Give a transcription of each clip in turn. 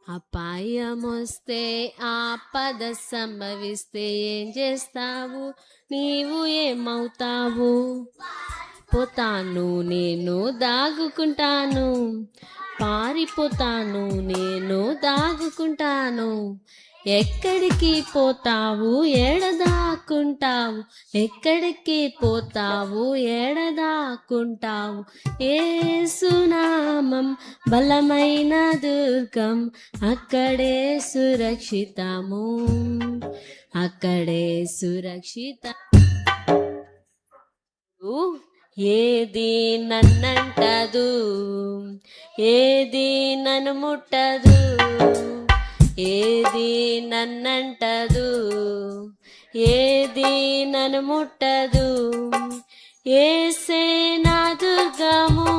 అపాయమొస్తే ఆపద సంభవిస్తే ఏం చేస్తావు? నీవు ఏమవుతావు? పోతాను నేను దాగుకుంటాను, పారిపోతాను నేను దాగుకుంటాను. ఎక్కడికి పోతావు ఏడదాక్కుంటావు? ఎక్కడికి పోతావు ఏడదాక్కుంటావు? యేసునామం బలమైన దుర్గం, అక్కడే సురక్షితము, అక్కడే సురక్షిత. ఏది నన్నంటదు, ఏది నన్ను ముట్టదు, ఏది నన్నంటదు, ఏది నన్ను ముట్టదు. యేసే నా దుర్గము,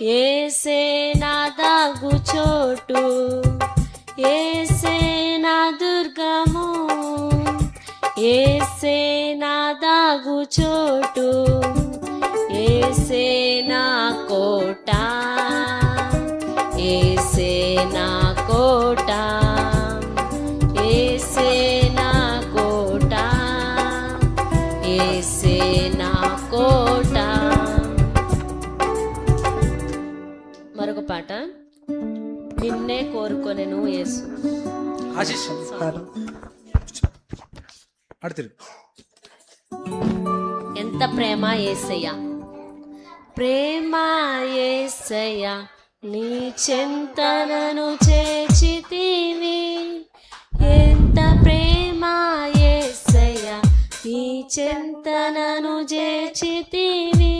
యేసే నా దాగుచోటు, యేసే నా దుర్గము, యేసే నా దాగుచోటు, యేసే నా కోట, యేసే నా కోట, యేసే నా కోట, యేసే నా కోట. మరొక పాట, నిన్నే కోరుకొనెను యేసు. ఎంత ప్రేమ యేసయ్య, ప్రేమ యేసయ్య, నీ చింతనను చేర్చితివి. ఎంత ప్రేమ యేసయ్య, నీ చింతనను చేర్చితివి.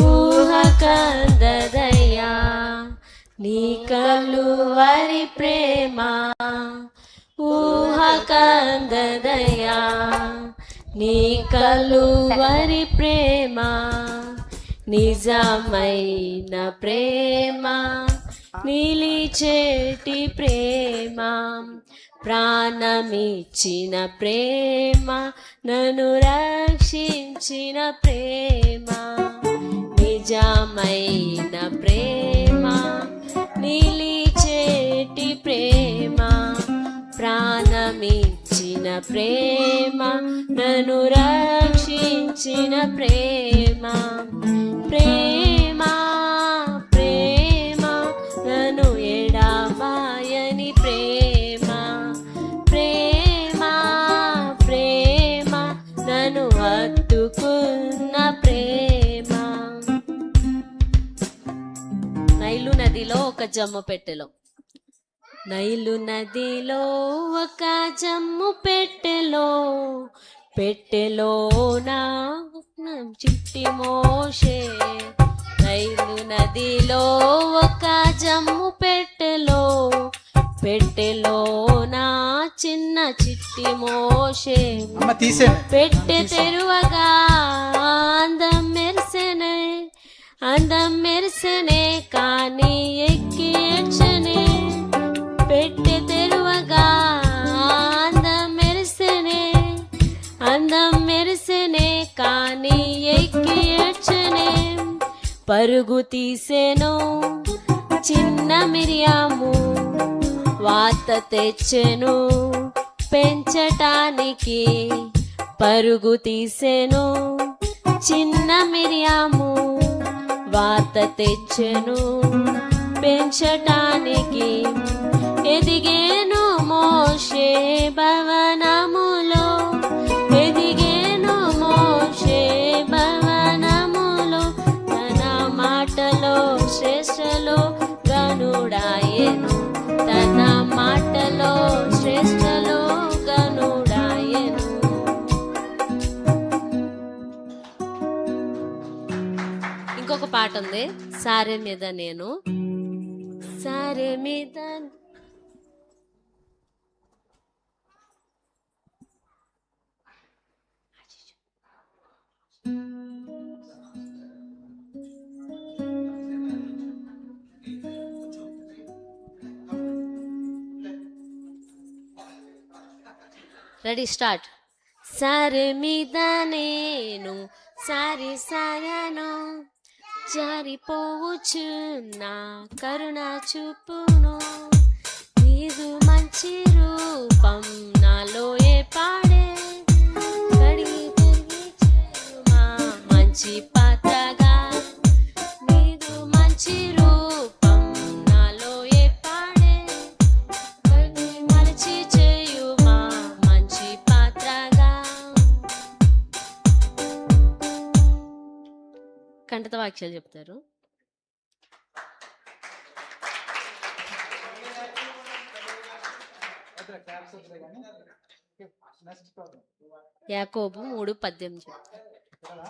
ఊహ కందదయ్యా నీ కలువరి ప్రేమ, ఊహ కందదయ్యా నీ కలువరి ప్రేమ. నిజమైన ప్రేమ, నిలిచేటి ప్రేమ, ప్రాణమిచ్చిన ప్రేమ, నన్ను రక్షించిన ప్రేమ. నిజమైన ప్రేమ, నిలిచేటి ప్రేమ, ప్రాణమిచ్చిన ప్రేమ, నన్ను రక్షించిన ప్రేమ. ప్రేమ ప్రేమ, నన్ను ఎడబాయని ప్రేమ. ప్రేమ ప్రేమ, నన్ను హత్తుకున్న ప్రేమ. నైలు నదిలో ఒక జమ్ము పెట్టెలో, నైలు నదిలో ఒక జమ్ము పెట్టెలో, పెట్టెలో నా చిట్టి మోషే. నైలు నదిలో ఒక జమ్ము పెట్టెలో, పెట్టెలో నా చిన్న చిట్టి మోషే. పెట్టె తెరువగా అందం మెరిసెనే, అందం మెరిసెనే కానీ ఎక్కి ఏడ్చెనే. పెట్టె తెరువగా అందం మెరిసెనే, అందం మెరిసెనే కానీ ఎక్కి ఏడ్చెనే. పరుగు తీసెను చిన్న మిరియాము, వాత తెచ్చెను పెంచటానికి. పరుగు తీసెను చిన్న మిరియాము, వాత తెచ్చెను పెంచటానికి. ఎదిగేను మోషే భవనములో, ఎదిగేను మోషే భవనములో. తన మాటలో శ్రేష్టలో గనుడాయెను, తన మాటలో శ్రేష్టలో గనుడాయెను. ఇంకొక పాట ఉంది, సారె మీద నేను, సారె మీద. Ready start. సారె మీద నేను సారి సాగాను, జారిపోవచ్చు నా కరుణ చూపును. నీదు మంచి రూపం నాలో ఏ పాడే కడిగి తిరిగి చేయుమా మంచి పాత్రగా నీదు మంచి రూపం నాలో ఏ పాడే కడిగి మలచి చేయుమా మంచి పాత్రగా. కంఠత వాక్యాలు చెప్తారు. యాకోబు 3:18 చెప్తారు.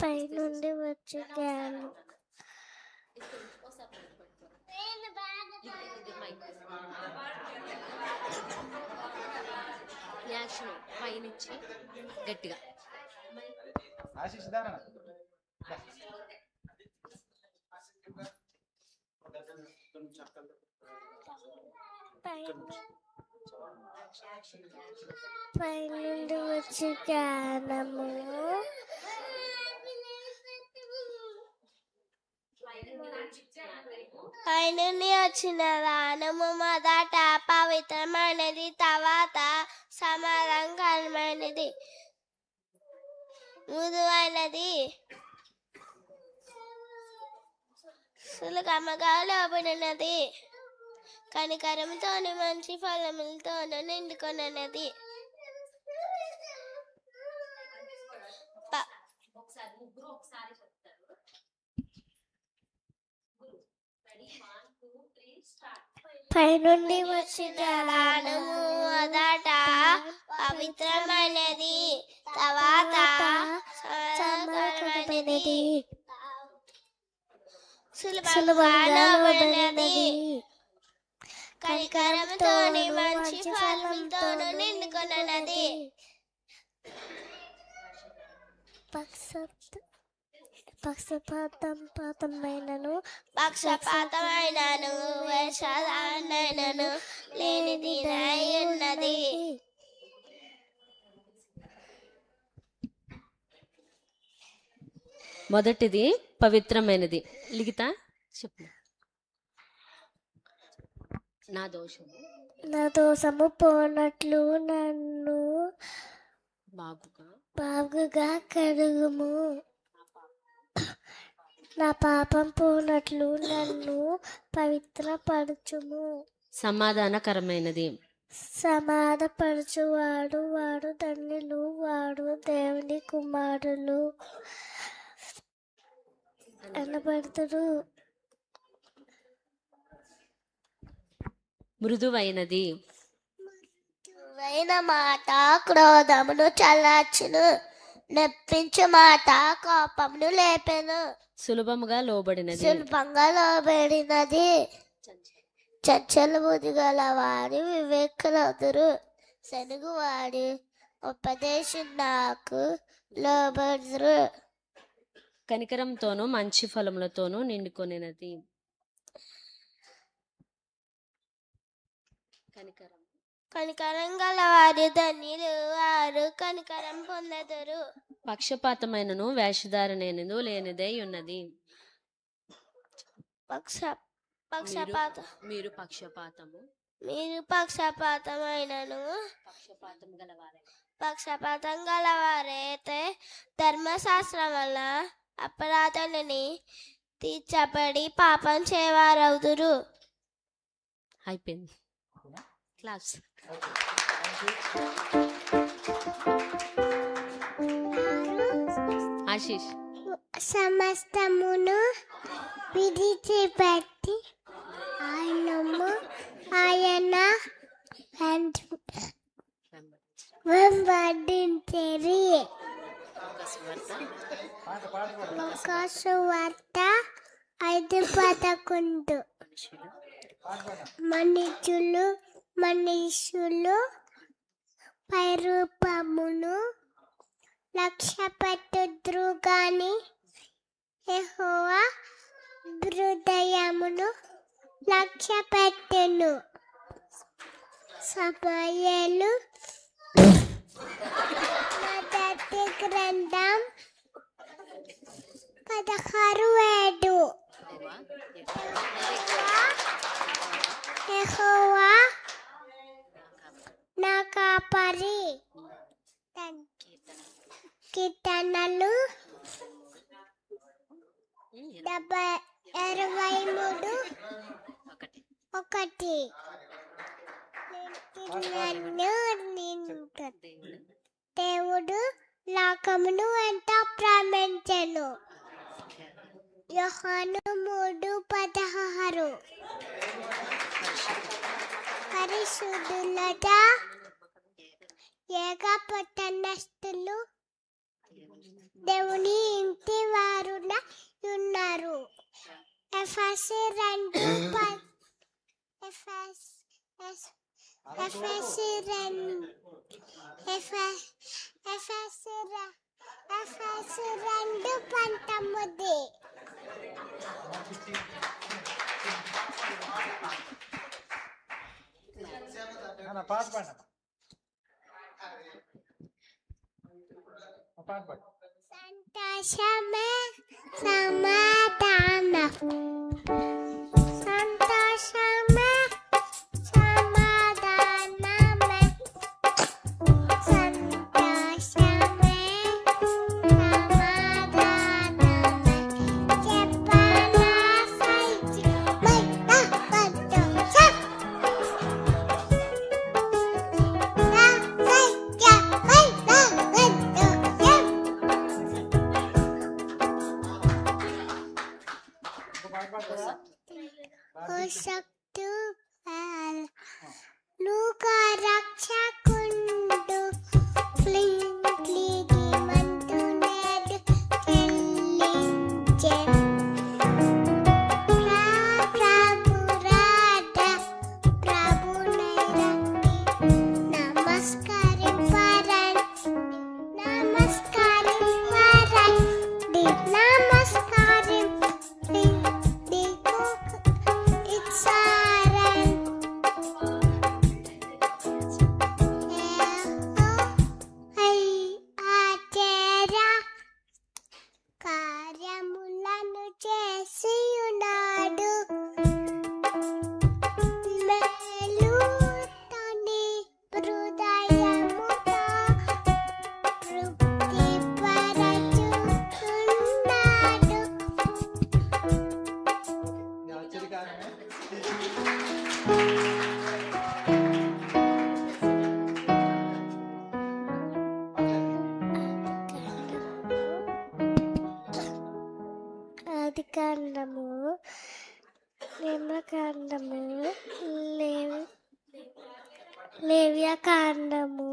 పైనుండి వచ్చే జ్ఞానం యాక్షన్ పైనుంచి గట్టిగా పైనుండి వచ్చే జ్ఞానము పైనుండి వచ్చిన దానము మొదట పవిత్రమైనది, తర్వాత సమాధానకరమైనది, మృదువైనది, సులకముగా లోబడినది, కనికరంతోను మంచి ఫలములతోను నిండుకొన్నది. పైనుండి వచ్చిన దానము మొదట పవిత్రమైనది, తర్వాత సమాధానకరమైనది, సులభంగా లోబడినది, కనికరంతోని మంచి ఫలములతోను నిండుకొన్నది. పక్షపాతమైనను వేషధారణైనను లేనిదినై ఉన్నది. మొదటిది పవిత్రమైనది. లిఖిత చెప్పు. నా దోషము పోనట్లు నన్ను బాగుగా కడుగుము, నా పాపం పోనట్లు నన్ను పవిత్రపరచుము. సమాధానకరమైనది. సమాధానపరచువాడు వాడు ధన్యులు, వాడు దేవుని కుమారులు అనబడతారు. మృదువైనది. మృదువైన మాట క్రోధమును చల్లార్చును, నొప్పించు మాట కోపమును లేపెను. సులభంగా లోబడినది. చంచల బుద్ధి గల వారి వివేకులవుదురు, సనుగు వారి ఉపదేశం నాకు లోబడుదురు. కనికరంతోనూ మంచి ఫలములతోనూ నిండుకొనినది. కనికరం గల వారి ధన్యులు, వారు కనికరం పొందదురు. పక్షపాతమైనను వేషధారణైనను లేనిదై ఉన్నది. మీరు పక్షపాతమైనను పక్షపాతం గలవారైతే ధర్మశాస్త్రం వల్ల అపరాధాలని తీర్చబడి పాపం చేయవారవుదురు. అయిపోయింది క్లాస్. ఆశీష్. సమస్తమును విడిచిపెట్టి ఆయన వెంబడించిరి. సువార్త 5:11. మనుషులు పైరూపమును లక్ష్యపెట్టుదురు గాని యెహోవా హృదయమును లక్ష్యపెట్టును. సమూయేలు మొదటి కీర్తనలు 23:1. దేవుడు లోకమును ఎంతో ప్రేమించెను. యోహాను 3:16. పరిశుద్ధులట ఏక పట్టణస్థులు దేవుని ఇంటి వారున ఉన్నారు. ఎఫెసీ 2:10. సంతోషమే సమాధానం. సంతోషమే సమాధానమే. సంతోషమే సమాధానమే. చెప్పనా సైచిమైన సంతోషం. నువ్వు రక్షకుండు మంతునేడు చెల్లించే ప్రభురాట ప్రభునైరండి నమస్కరింపరండి నమస్కరింపరండి నమస్కరింపరండి ఇచ్చారండి. కార్యములను చేసి ఉన్నాడు. మేలుతోని హృదయముతో తృప్తిపరచుచున్నాడు. ఆదికాండము, నియమకాండము, లేవ్యకాండము,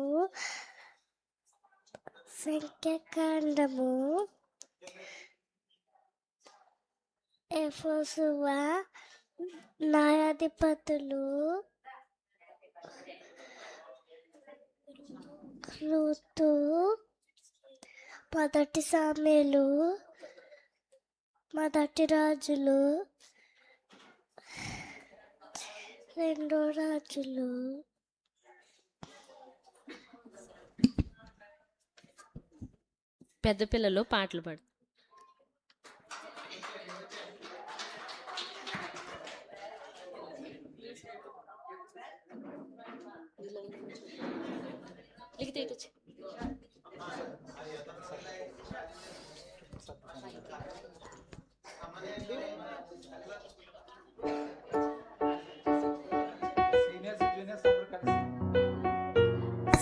సంఖ్యాకాండము, యెహోషువ, న్యాయాధిపతులు, రూతు, మొదటి సామెలు, మొదటి రాజులు, రెండో రాజులు, పెద్ద పిల్లలు పాటలు పాడు.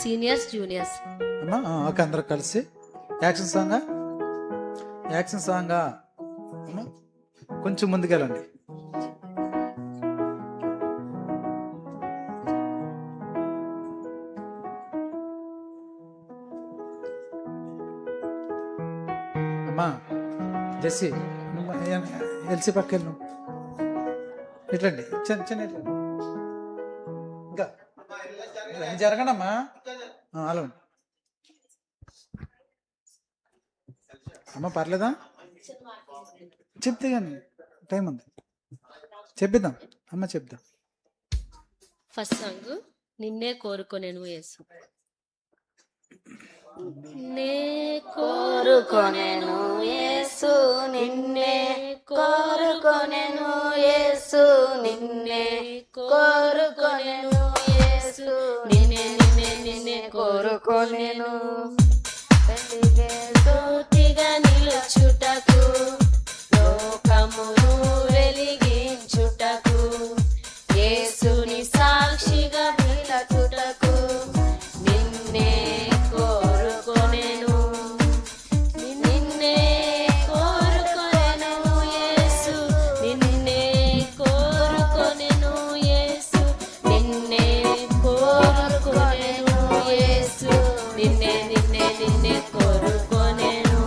సీనియర్స్ జూనియర్స్ అమ్మా ఓకే, అందరూ కలిసి యాక్షన్ సాంగా కొంచెం ముందుకెళ్ళండి. అమ్మా జెస్సీ ఎల్సి పక్కకెళ్ళు, ఇట్లండి చిన్న చిన్న ఇట్లండి, ఇంకా జరగండి అమ్మా. అలా అమ్మ పర్లేదా, చెప్తే కానీ టైం ఉంది, చెప్పిద్దాం అమ్మ చెప్దాం. ఫస్ట్ సాంగ్ నిన్నే కోరుకొనెను యేసు. నే కోరుకొనెను యేసు నిన్నే కోరుకొనెను యేసు నిన్నే కోరుకొనెను యేసు నిన్నే నిన్నే నిన్నే కోరుకొనెను వెలిగే జ్యోతిగా నిలుచుటకు లోకమును వెలిగించుటకు యేసుని సాక్షిగా నిలచుటకు నిన్నే కోరుకొనెను నిన్నే కోరుకొనెను యేసు నిన్నే కోరుకొనెను యేసు నిన్నే కోరుకొనెను యేసు నిన్నే నిన్నే నిన్నే కోరుకొనెను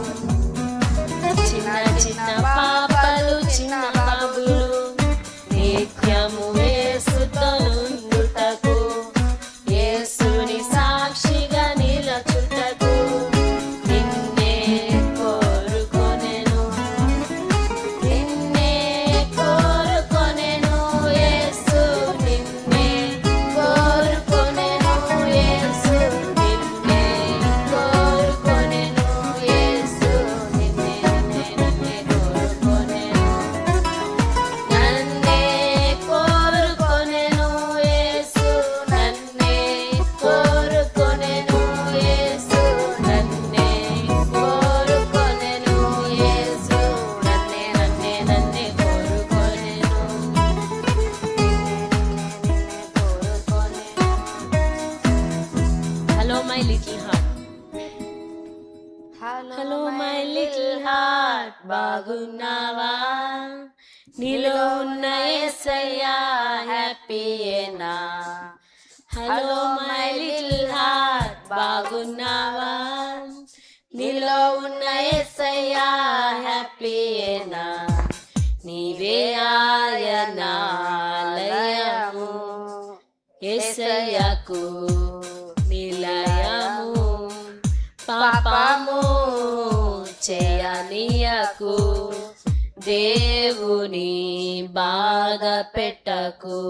చిన్న చిన్న పాపలు చిన్న బాబులు నిత్యము యేసుతో నుండుటకు యేసుని సాక్షిగా నిలచుటకు నిన్నే కోరుకొనెను నిన్నే కోరుకొనెను యేసు నిన్నే కోరుకొనెను యేసు నిన్నే కోరుకొనెను యేసు నిన్నే నిన్నే నిన్నే కోరుకొనెను నన్నే కోరుకొనెను యేసు నన్నే కోరుకొనెను యేసు నన్నే కోరుకొనెను యేసు నన్నే నన్నే నన్నే కోరుకొనెను hello my little heart hello my little heart బాగున్నావా నీలో ఉన్న యేసయ్యా హ్యాపీయేనా హలో మై లిటిల్ హార్ట్ బాగున్నావా నీలో ఉన్న యేసయ్యా హ్యాపీయేనా నీవే ఆయనాలయము యేసయ్యకు నిలయము పాపము చేయనీయకు దేవుని బాధ పెట్టకు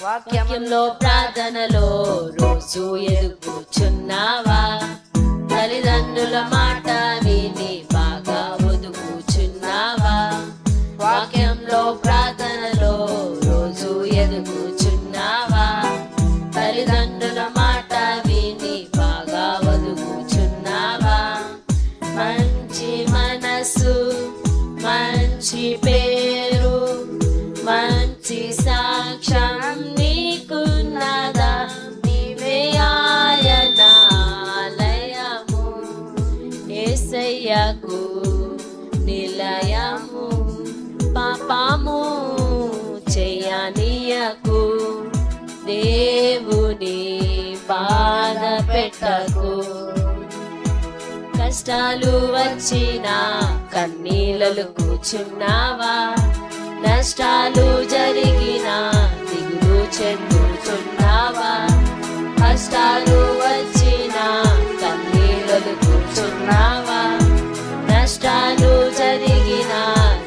వాక్యంలో ప్రార్థనలో రోజు ఎదుగుచున్నావా తల్లిదండ్రుల మాట విని బాగా ఒదుగుచున్నావా వాక్యంలో ప్రార్థనలో రోజు ఎదుగుచున్నావా తల్లిదండ్రుల మాట విని బాగా ఒదుగుచున్నావా మంచి మనసు మంచి పేరు మంచి సాక్ష్యం నీకున్నదా నీవే ఆయనాలయము యేసయ్యకు నిలయము పాపము చేయనీయకు దేవుని బాధ పెట్టకు కష్టాలు వచ్చినా కన్నీళ్ళలు కూర్చున్నావా నష్టాలు జరిగినా దిగులు చెందుతున్నావా కష్టాలు వచ్చినా కన్నీళ్ళలు కూర్చున్నావా నష్టాలు జరిగినా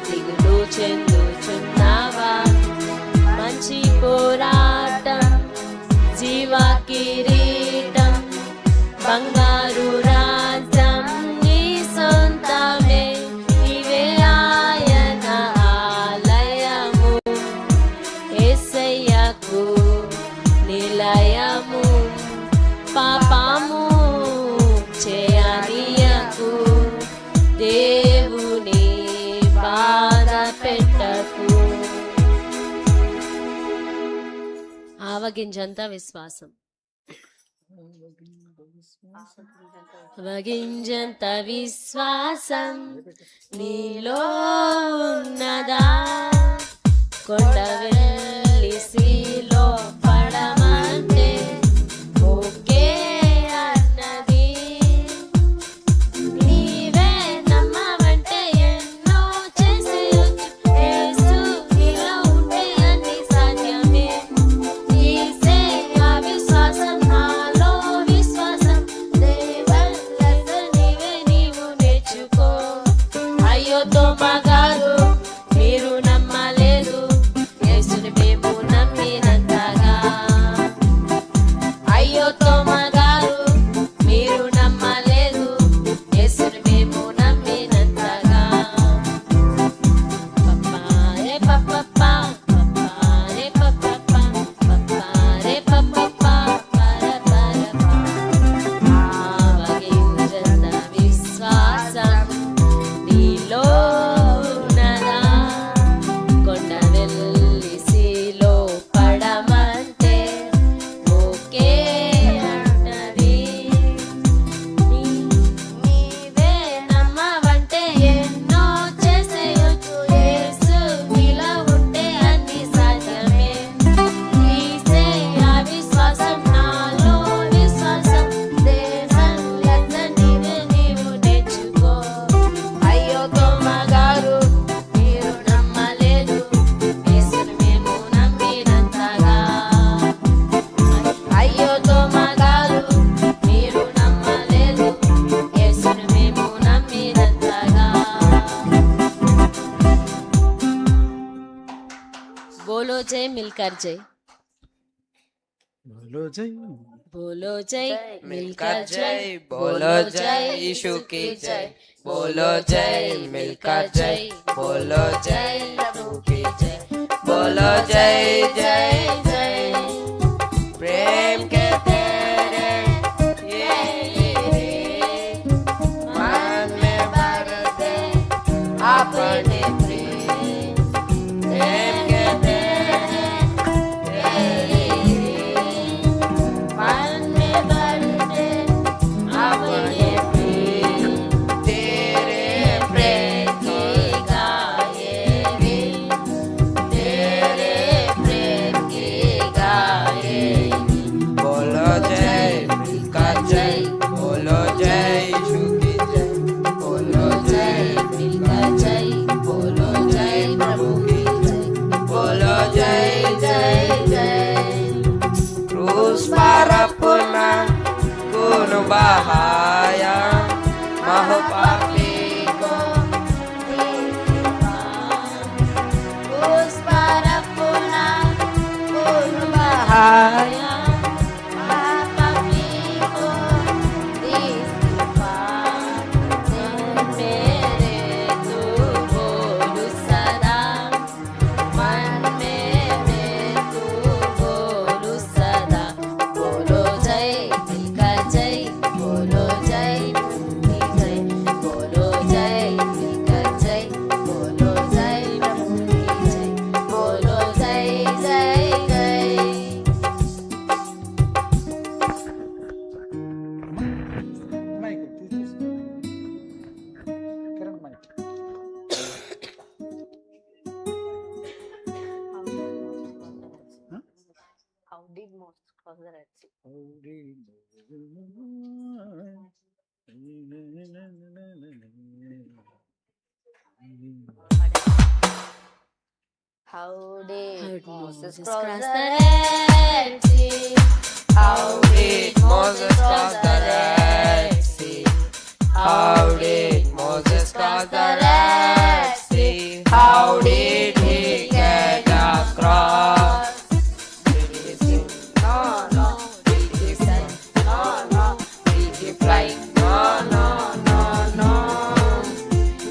దిగులు చెందుతున్నావా మంచి పోరాటం జీవ కిరీటం బంగారు రాజ్యం నీ సొంతమే నీవే ఆయన ఆలయము యేసయ్యకు నిలయము పాపము చేయనీయకు దేవుని బాధ పెట్టకు ఆవగింజంత విశ్వాసం ఆవగింజంత విశ్వాసం నీలో ఉన్నదా కొండ వెలిసిలో పడమంటే ఓకే అన్నది నీవే నమ్మవంటే ఎన్నో చేసి యేసు నీలో ఉంటే అన్ని సాధ్యమే నీసే ఆ విశ్వాసం నాలో విశ్వాసం దేవల్లత నీవే నీవు నేర్చుకో అయ్యో తోమగారు మీరు నమ్మలేదు యేసుని మేము నమ్మిన जय मिलकर जय बोलो जय बोलो जय मिलकर जय बोलो जय यीशु की जय बोलो जय मिलकर जय बोलो जय प्रभु की जय बोलो जय जय जय प्रेम के तेरे ये मन में भर दे अपने प्रेम के तेरे मन में भर दे अपने प्रेम तेरे प्रेम की गाए रे तेरे प्रेम की गाए बोलो जय मिलकर जय बोलो जय यीशु की जय बोलो जय मिलकर जय बोलो जय प्रभु की जय बोलो जय जय जय क्रूस पर अपना खून बहाया महापापी को क्रूस पर अपना खून बहाया महापापी को मेरे तू बोलू सदा मन मेरे तू बोलू सदा बोलो जय मिलकर जय बोलो जय जय बोलो जय मिलकर जय बोलो जय जय बोलो जय जय जय మైక్ తీసేసి Kiran mike How did Moses cross the Red Sea? How did Moses cross the Red Sea? How did Moses cross the Red Sea? How did Moses cross the Red Sea? How did he get across? Did he sing? No, no. Did he sing? No, no. Did he fly? No, no, no, no.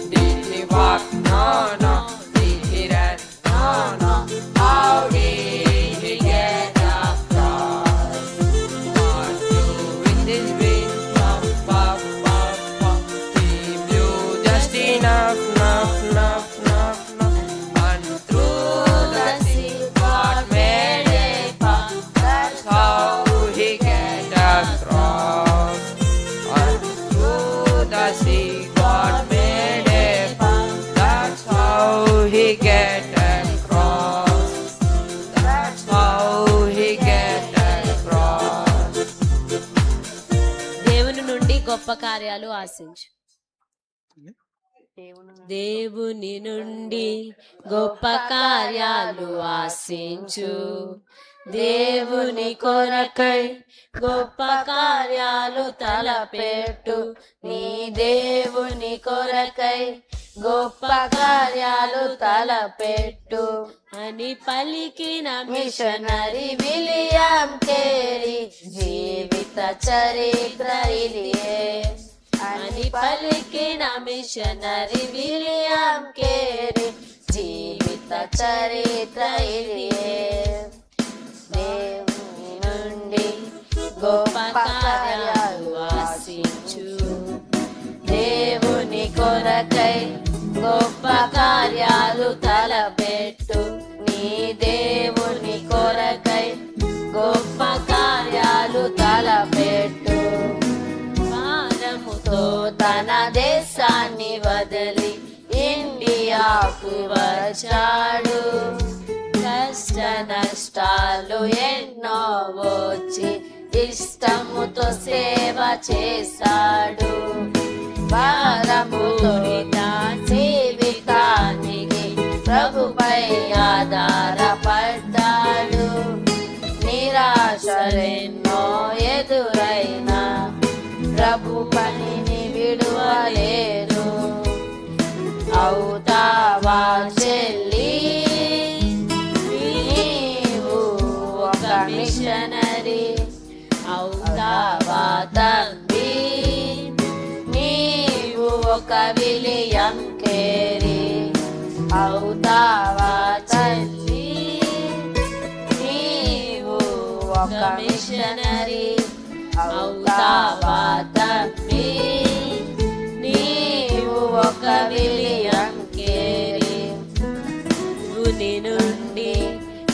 Did he walk? No, no. Did he run? No, no. How did he get across? Not doing this wind, pop, pop, pop, pop. He blew just enough, enough, enough, enough, enough. And through the sea, God made a path. That's how he get across. And through the sea, God made a path. That's how he get across. That's how he get across. దేవుని నుండి గొప్ప కార్యాలు ఆశించు దేవుని నుండి గొప్ప కార్యాలు ఆశించు దేవుని కొరకై గొప్ప కార్యాలు తలపెట్టు నీ దేవుని కొరకై గొప్ప కార్యాలు తలపెట్టు అని పలికిన మిషనరీ విలియం కేరీ జీవిత చరిత్ర ఇదియే అని పలికిన మిషనరీ విలియం కేరీ జీవిత చరిత్ర ఇదియే దేవుని నుండి గొప్ప కార్యాలు ఆశించు దేవుని కొరకై గొప్ప కార్యాలు తలపెట్టు నీ దేవుని కొరకై గొప్ప కార్యాలు తలపెట్టు భారముతో తన దేశాన్ని వదిలి ఇండియాకు వచ్చాడు కష్ట నష్టాలు ఎన్నో వచ్చి ఇష్టముతో సేవ చేశాడు భారముతో జీవితానికి ప్రభుపై ఆధారపడ్డాడు నిరాశలెన్నో ఎదురైనా ప్రభు పనిని విడువలేరు అవుతావా చెల్లి నీ ఒక విలియం కేరీ అవుతావా తల్లి, నీవు ఒక మిషనరీ అవుతావా తల్లి, నీవు ఒక విలియం కేరీ. దేవుని నుండి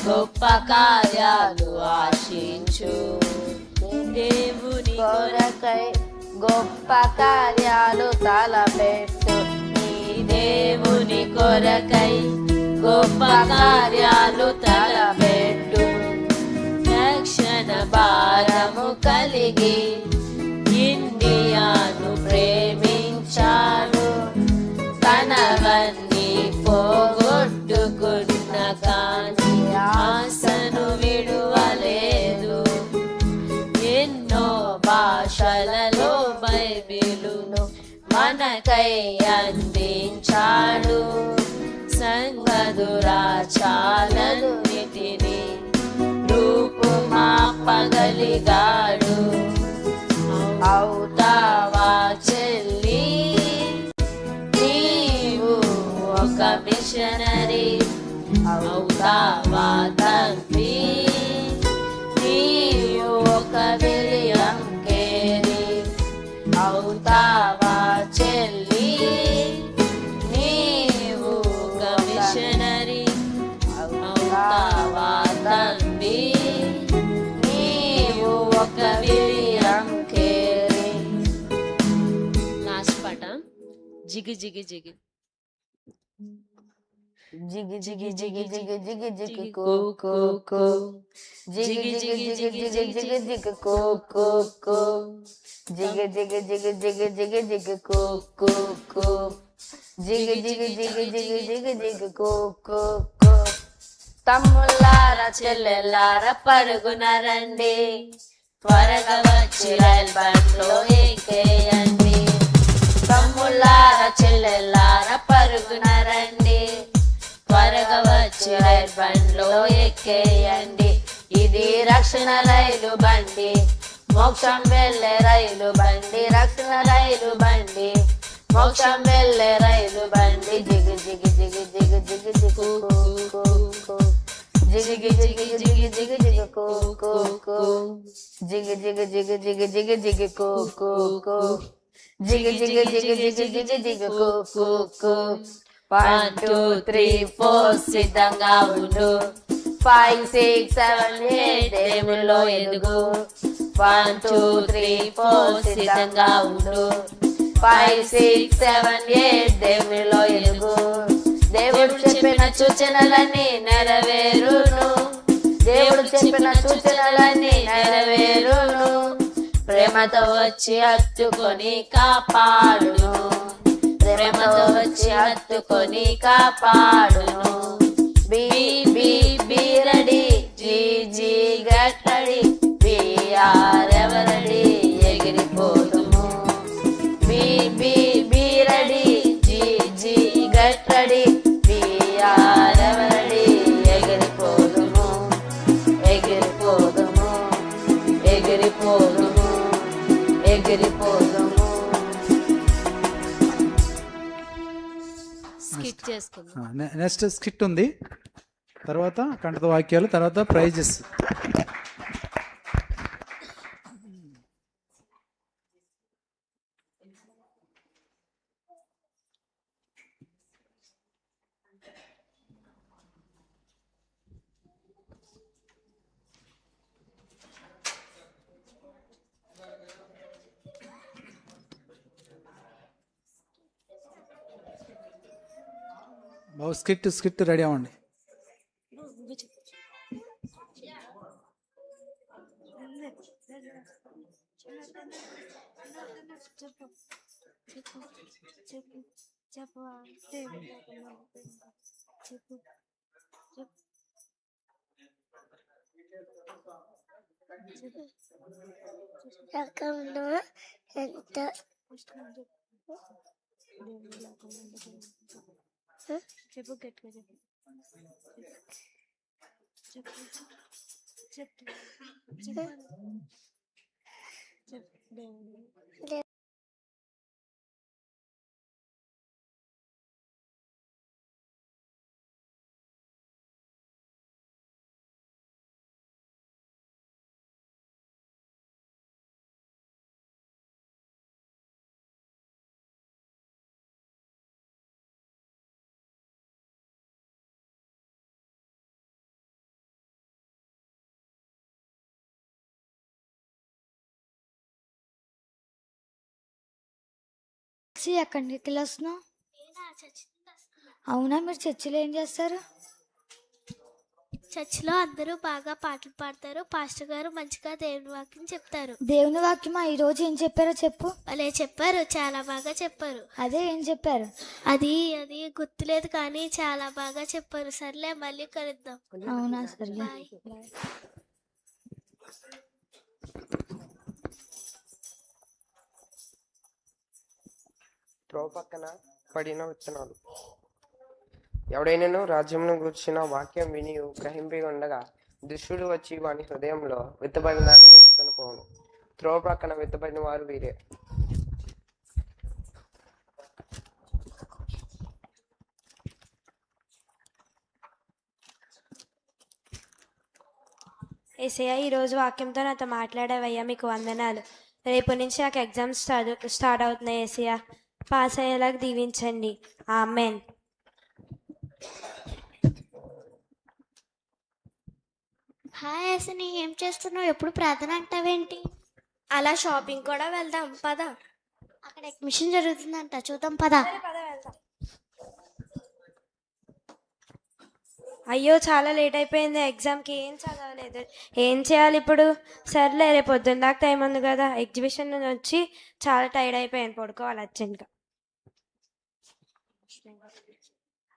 గొప్ప కార్యాలు ఆశించు, దేవుని కొరకై గొప్ప కార్యాలు తలపెట్టు, నీ దేవుని కొరకై గొప్ప కార్యాలు తలపెట్టు. రక్షణ భారము కలిగి ఇండియాను ప్రేమించాడు, తనవన్నీ పోగొట్టుకున్న కానీ ఆశను విడువలేదు. ఎన్నో భాషలలో బైబిలును మనకై అందించాడు, సంగదురాచాలను నిటిని రూపుమాపగలిగాడు. అవుతావా చెల్లి, నీవు ఒక మిషనరీ అవుతావా తండ్రి, నీవు ఒక విలియం కేరీ అవుతావా చెల్లి, నీవు ఒక మిషనరీ అవుతావా తండ్రి, నీవు ఒక విలియం కేరీ. లాస్ట్ పాట జిగి జిగి జిగి. జిగి జిగి జిగి జిగి జిగి జిగి కో కో కో, జిగి జిగి జిగి జిగి జిగి జిగి కో కో కో, జిగి జిగి జిగి జిగి జిగి జిగి కో కో కో, జిగి జిగి జిగి జిగి జిగి జిగి కో కో కో. తమ్ముళ్ళారా చెల్లెల్లారా పరుగున రండి, త్వరగా వచ్చి రైల్ బండ్లో ఎక్కేయండి. తమ్ముళ్ళారా చెల్లెల్లారా పరుగున రండి, త్వరగా వచ్చి రైలు బండ్లో ఎక్కేయండి. ఇది రక్షణ రైలు బండి, మోక్షం వెళ్ళే రైలు బండి, రక్షణ రైలు బండి, మోక్షం వెళ్ళే రైలు బండి. జిగి జిగి జిగి జిగి జిగి జిగి కో కో కో, జిగి జిగి జిగి జిగి జిగి కో కో కో, జిగి జిగి జిగి జిగి జిగి జిగి కో కో కో, జిగి జిగి జిగి జిగి జిగి జిగి కో కో కో. 1 2 3 4 సిద్ధంగా ఉండు, 5 6 7 8 దేవుల్లో ఎదుగు. 1 2 3 4 సిద్ధంగా ఉండు, 5 6 7 8 దేవుల్లో ఎదుగు. దేవుడు చెప్పిన సూచనలన్నీ నెరవేరును, దేవుడు చెప్పిన సూచనలన్నీ నెరవేరును. ప్రేమతో వచ్చి హత్తుకొని కాపాడును, ప్రేమతో వచ్చి హత్తుకొని కాపాడును. Be be be ready, gee gee get ready, we are ever ready, ఎగిరిపోదుము. Be be be ready, gee gee get ready, we are ever ready, ఎగిరిపోదుము, ఎగిరిపోదుము, ఎగిరిపోదుము, ఎగిరిపోదుము. స్కిట్ చేసుకుందాం. నెక్స్ట్ స్కిట్ ఉంది, తర్వాత కంఠత వాక్యాలు, తర్వాత ప్రైజెస్. బాబు స్కిట్ రెడీ అవ్వండి. రకంలో ఎంత చెప్పు గట్టిగా చెప్పు చెప్పు చెప్పు చెప్పు. ఎక్కడికి వెళ్ళి వస్తున్నావు? అవునా, మీరు చర్చిలో ఏం చేస్తారు? చర్చిలో అందరూ బాగా పాటలు పాడతారు. పాస్టర్ గారు మంచిగా దేవుని వాక్యం చెప్తారు. దేవుని వాక్యమా? ఈరోజు ఏం చెప్పారో చెప్పు. వాళ్ళే చెప్పారు, చాలా బాగా చెప్పారు. అదే ఏం చెప్పారు? అది అది గుర్తులేదు కానీ చాలా బాగా చెప్పారు. సర్లే మళ్ళీ కలుద్దాం. అవునా, సరే. బాయ్. త్రోవ పక్కన పడిన విత్తనాలు. ఎవడైనాను రాజ్యంను గూర్చిన వాక్యం విని గ్రహింపి ఉండగా దుష్టుడు వచ్చి వాని హృదయంలో విత్తబడిన దాన్ని ఎత్తుకొని పోను. త్రోవ పక్కన విత్తబడిన వారు వీరే. ఏసయ్య, ఈరోజు వాక్యంతో నాతో మాట్లాడావయ్యా, మీకు వందనాలు. రేపు నుంచి నాకు ఎగ్జామ్స్ స్టార్ట్ అవుతున్నాయి ఏసయ్య. పాస్ అయ్యేలాగా దీవించండి. ఆమెన్. హాయ్ అసలు ఏం చేస్తున్నావు? ఎప్పుడు ప్రార్థన అంటావేంటి? అలా షాపింగ్ కూడా వెళ్దాం పద. అక్కడ అడ్మిషన్ జరుగుతుందంట, చూద్దాం పదా. అయ్యో, చాలా లేట్ అయిపోయింది. ఎగ్జామ్కి ఏం చదవలేదు. ఏం చేయాలి ఇప్పుడు? సర్లే, రేపు పొద్దున్న దాకా టైం ఉంది కదా. ఎగ్జిబిషన్ నుంచి వచ్చి చాలా టైర్డ్ అయిపోయాను, పడుకోవాలి అర్జెంట్గా.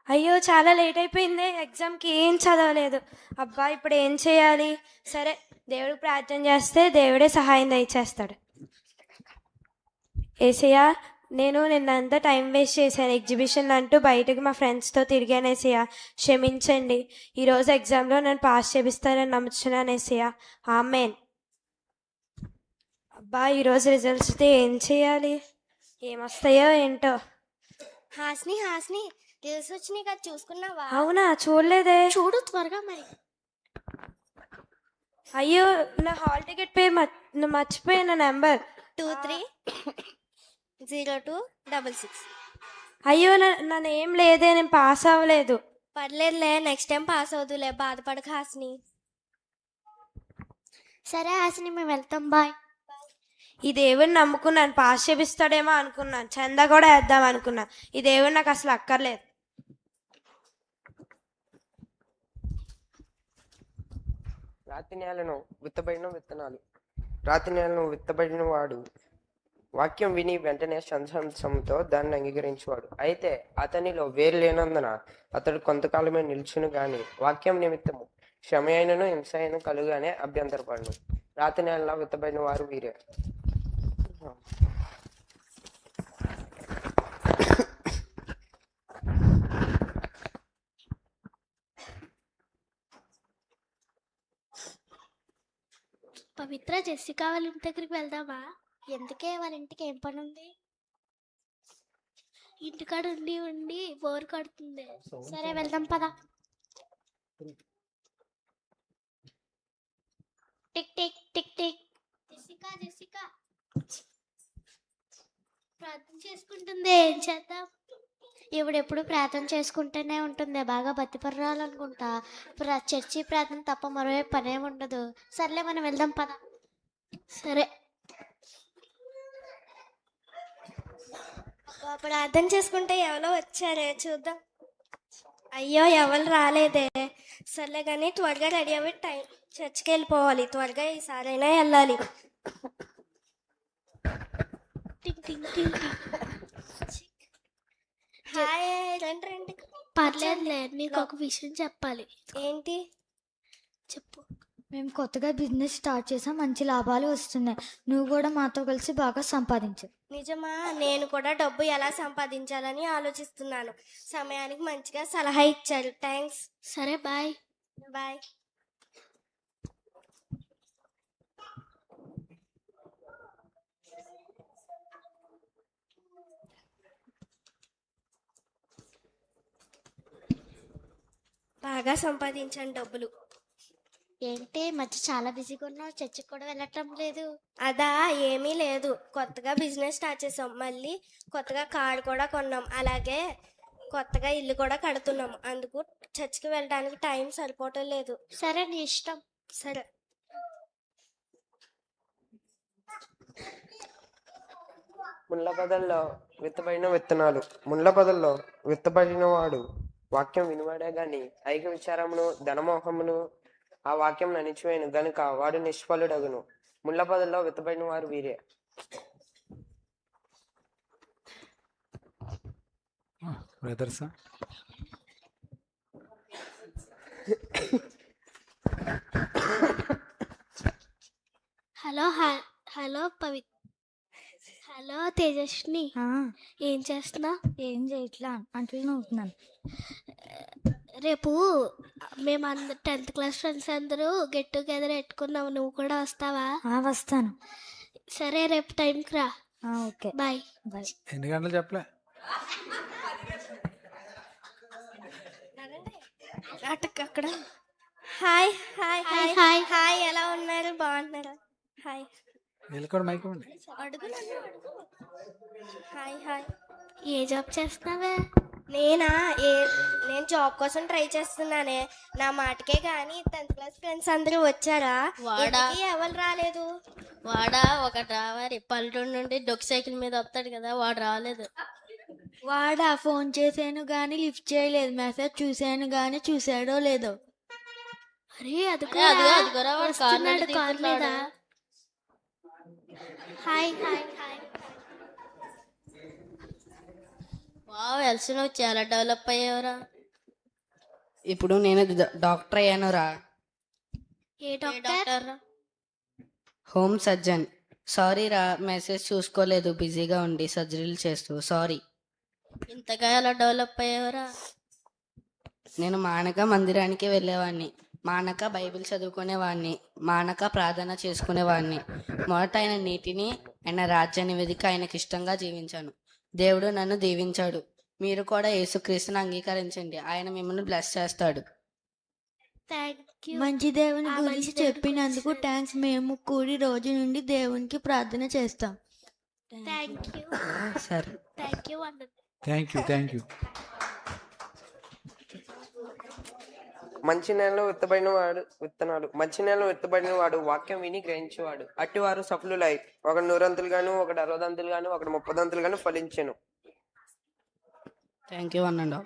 అయ్యో, చాలా లేట్ అయిపోయింది. ఎగ్జామ్కి ఏం చదవలేదు. అబ్బా, ఇప్పుడు ఏం చేయాలి? సరే, దేవుడికి ప్రార్థన చేస్తే దేవుడే సహాయం దయచేస్తాడు. ఏసయ్య, నేను నిన్నంతా టైం వేస్ట్ చేశాను. ఎగ్జిబిషన్ అంటూ బయటకు మా ఫ్రెండ్స్తో తిరిగాను ఏసయ్య, క్షమించండి. ఈరోజు ఎగ్జామ్లో నన్ను పాస్ చేపిస్తారని నమ్ముతున్నాను ఏసయ్య. ఆమెన్. అబ్బా, ఈరోజు రిజల్ట్స్ అయితే ఏం చేయాలి? ఏమొస్తాయో ఏంటో. హాస్ని హాస్ని రిజల్ట్స్ వచ్చినాయి కదా, చూసుకున్నావా? అవునా, చూడలేదే. చూడు త్వరగా మరి. అయ్యో, నా హాల్ టికెట్ పేరు మర్చిపోయాను. నెంబర్ 230266. అయ్యో, నా నేమ్ లేదే, నేను పాస్ అవ్వలేదు. పర్లేదులే, నెక్స్ట్ టైం పాస్ అవుతులే, బాధపడక హాస్ని. సరే హాస్ని, మేము వెళ్తాం, బాయ్. ఈ దేవుడిని నమ్ముకున్నాను, పాస్ చేపిస్తాడేమో అనుకున్నాను. చందా కూడా వేద్దాం అనుకున్నాను. ఈ దేవుడు నాకు అసలు అక్కర్లేదు. రాతి నేలను విత్తబడిన విత్తనాలు. రాతి నేలను విత్తబడిన వాడు వాక్యం విని వెంటనే సంతోషంతో దాన్ని అంగీకరించేవాడు. అయితే అతనిలో వేరు లేనందున అతడు కొంతకాలమే నిల్చును గాని వాక్యం నిమిత్తము శ్రమ అయినను హింస అయిన కలుగానే అభ్యంతరపడును. రాతి నేలలో విత్తబడిన వారు వీరే. పవిత్ర, జెస్సికా వాళ్ళ ఇంటి దగ్గరికి వెళ్దామా? ఎందుకే, వాళ్ళ ఇంటికి ఏం పని ఉంది? ఇంటికాడ ఉండి ఉండి బోర్ కొడుతుంది. సరే వెళ్దాం పదా. Tick tick tick tick. Jessica Jessica ప్రార్థన చేసుకుంటుంది, ఏం చేద్దాం? ఇవిడెప్పుడు ప్రార్థన చేసుకుంటూనే ఉంటుంది, బాగా బతిపర్రాలనుకుంటా. చర్చి ప్రార్థన తప్ప మరో పనే ఉండదు. సర్లే, మనం వెళ్దాం పద. సరే. ప్రార్థన చేసుకుంటే ఎవరో వచ్చారే, చూద్దాం. అయ్యో, ఎవరు రాలేదే. సర్లే కానీ త్వరగా రెడీ అవ్వి టైం చర్చికి వెళ్ళిపోవాలి. త్వరగా ఈసారైనా వెళ్ళాలి. టింగ్ టింగ్ టింగ్ టింగ్. హాయ్, రండి రండి. పర్లేదులే, నీకు ఒక విషయం చెప్పాలి. ఏంటి? చెప్పు. మేము కొత్తగా బిజినెస్ స్టార్ట్ చేసాం, మంచి లాభాలు వస్తున్నాయి. నువ్వు కూడా మాతో కలిసి బాగా సంపాదించు. నిజమా? నేను కూడా డబ్బు ఎలా సంపాదించాలని ఆలోచిస్తున్నాను. సమయానికి మంచిగా సలహా ఇచ్చారు, థ్యాంక్స్. సరే బాయ్. బాయ్. బాగా సంపాదించాను డబ్బులు. ఏంటి మధ్య చాలా బిజీగా ఉన్నావు, చర్చికి కూడా వెళ్ళటం లేదు? అదా, ఏమీ లేదు. కొత్తగా బిజినెస్ స్టార్ట్ చేసాం, మళ్ళీ కొత్తగా కారు కూడా కొన్నాం, అలాగే కొత్తగా ఇల్లు కూడా కడుతున్నాం. అందుకు చర్చికి వెళ్ళడానికి టైం సరిపోవటం లేదు. సరే, నీ ఇష్టం. సరే. ముళ్ళ పొదల్లో విత్తబడిన విత్తనాలు. ముళ్ళ పొదల్లో విత్తబడిన వాడు వాక్యం వినివాడే గాని ఐక విచారమును ధనమోహమును ఆ వాక్యం అణిచివేయను గనుక వాడు నిష్ఫలుడగును. ముళ్ళ పొదల్లో విత్తబడిన వారు వీరే. బ్రదర్సా? హలో హలో హలో తేజస్విని, ఏం చేస్తున్నా? ఏం చేయట్లా, అంట్లు నవ్వుతున్నాను. రేపు మేము 10th క్లాస్ ఫ్రెండ్స్ అందరూ గెట్ టుగెదర్ పెట్టుకున్నాము, నువ్వు కూడా వస్తావా? వస్తాను. సరే, రేపు టైంకి రా. Okay, bye. బాయ్. ఎన్ని గంటలు చెప్పలే? అక్కడ hi hi hi hi hi, ఎలా ఉన్నారు? బాగున్నారా? హాయ్. వీళ్ళు కూడా మైక్ ఇవ్వండి. అడుగు. Hi hi. ఏ జాబ్ చేస్తున్నావే? నేను జాబ్ కోసం ట్రై చేస్తున్నానే. నా మాటకే కానీ 10th క్లాస్ ఫ్రెండ్స్ అందరూ వచ్చారా? ఎవరు రాలేదు? వాడా ఒక డ్రైవర్ పల్లెటూరు నుండి డొక్ సైకిల్ మీద వస్తాడు కదా, వాడు రాలేదు. వాడా ఫోన్ చేశాను కానీ లిఫ్ట్ చేయలేదు, మెసేజ్ చూశాను కానీ చూసాడో లేదో. అరే అదిగోరా వాడు వస్తున్నాడు కార్ మీద. Hi hi hi. Wow, LC నువ్వు చాలా డెవలప్ అయ్యావురా. ఇప్పుడు నేను డాక్టర్ అయ్యానురా. ఏ డాక్టర్? Home surgeon. సారీ రా, మెసేజ్ చూసుకోలేదు, బిజీగా ఉండి సర్జరీలు చేస్తూ. సారీ. ఇంతగా ఎలా డెవలప్ అయ్యావురా? నేను మానక మందిరానికి వెళ్ళేవాడిని, మానక బైబిల్ చదువుకునేవాడిని, మానక ప్రార్థన చేసుకునేవాడిని. మొదట ఆయన నీతిని, ఆయన రాజ్యాన్ని వెదికి ఆయనకి ఇష్టంగా జీవించాను. దేవుడు నన్ను దీవించాడు. మీరు కూడా యేసుక్రీస్తుని అంగీకరించండి, ఆయన మిమ్మల్ని బ్లెస్ చేస్తాడు. మంచి దేవుని గురించి చెప్పినందుకు థ్యాంక్స్. మేము కూడి రోజు నుండి దేవునికి ప్రార్థన చేస్తాం. సరే, థ్యాంక్ యూ. మంచి నేలలో విత్తబడిన వాడు విత్తనాలు. మంచి నేలలో విత్తబడిన వాడు వాక్యం విని గ్రహించేవాడు. అట్టివారు సఫలులై ఒకడు 100 గాను, ఒకడు 60 గాను, ఒకడు 30 గాను ఫలించెను. థ్యాంక్ యూ అన్నాడు.